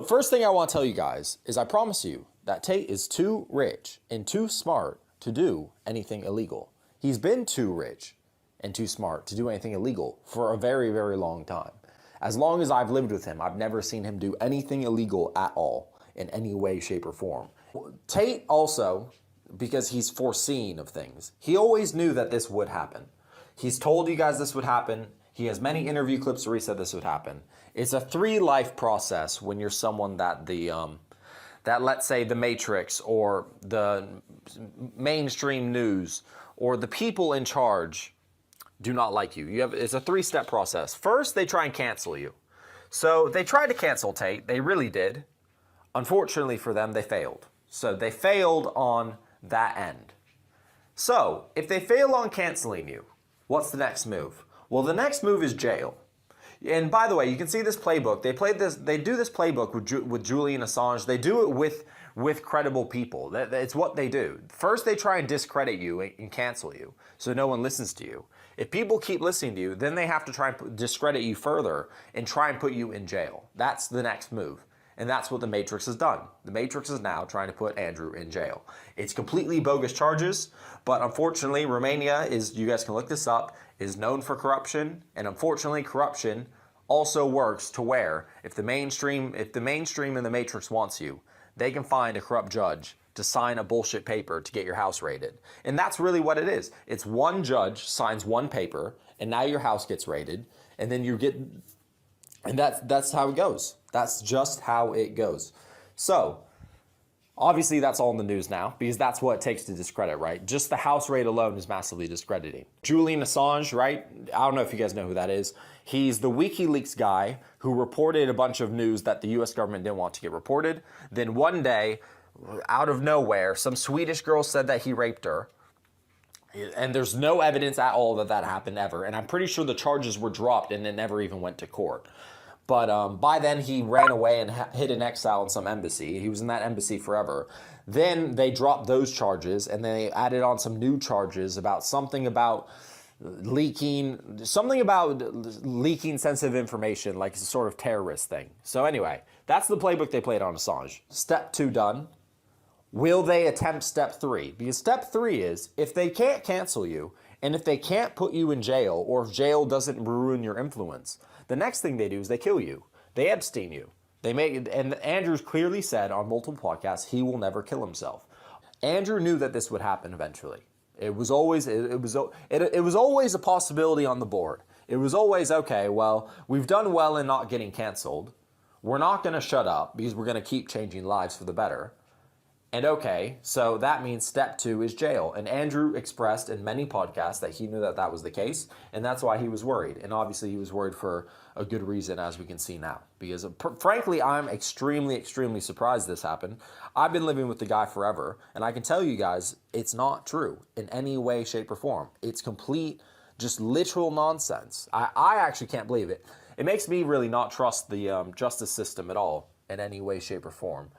first thing I want to tell you guys is I promise you that Tate is too rich and too smart to do anything illegal. He's been too rich and too smart to do anything illegal for a very, very long time. As long as I've lived with him, I've never seen him do anything illegal at all in any way, shape, or form. Tate also, because he's foreseen of things, he always knew that this would happen. He's told you guys this would happen. He has many interview clips where he said this would happen. It's a 3-life process when you're someone that that let's say the Matrix or the mainstream news or the people in charge do not like you. It's a 3-step process. First, they try and cancel you. So they tried to cancel Tate. They really did. Unfortunately for them, they failed. So they failed on that end. So if they fail on canceling you, what's the next move? Well, the next move is jail. And by the way, you can see this playbook. They do this playbook with Julian Assange. They do it with credible people. It's what they do. First, they try and discredit you and cancel you, so no one listens to you. If people keep listening to you, then they have to try and discredit you further and try and put you in jail. That's the next move. And that's what the Matrix has done. The Matrix is now trying to put Andrew in jail. It's completely bogus charges, but unfortunately, Romania is, you guys can look this up, is known for corruption, and unfortunately, corruption also works to where if the mainstream and the Matrix wants you, they can find a corrupt judge to sign a bullshit paper to get your house raided. And that's really what it is. It's one judge signs one paper, and now your house gets raided, and then you get, and that's how it goes. That's just how it goes. So, obviously that's all in the news now, because that's what it takes to discredit, right? Just the house raid alone is massively discrediting. Julian Assange, right? I don't know if you guys know who that is. He's the WikiLeaks guy who reported a bunch of news that the US government didn't want to get reported. Then one day, out of nowhere, some Swedish girl said that he raped her. And there's no evidence at all that that happened ever. And I'm pretty sure the charges were dropped and it never even went to court. But by then, he ran away and hid in exile in some embassy. He was in that embassy forever. Then they dropped those charges, and they added on some new charges about something about leaking sensitive information, like a sort of terrorist thing. So anyway, that's the playbook they played on Assange. Step 2 done. Will they attempt step 3? Because step 3 is, if they can't cancel you, and if they can't put you in jail, or if jail doesn't ruin your influence, the next thing they do is they kill you. They Epstein you. And Andrew's clearly said on multiple podcasts he will never kill himself. Andrew knew that this would happen eventually. It was always a possibility on the board. It was always, okay, well, we've done well in not getting canceled. We're not going to shut up because we're going to keep changing lives for the better. And okay, so that means step 2 is jail. And Andrew expressed in many podcasts that he knew that that was the case, and that's why he was worried. And obviously he was worried for a good reason, as we can see now. Because frankly, I'm extremely, extremely surprised this happened. I've been living with the guy forever, and I can tell you guys, it's not true in any way, shape, or form. It's complete, just literal nonsense. I actually can't believe it. It makes me really not trust the justice system at all in any way, shape, or form.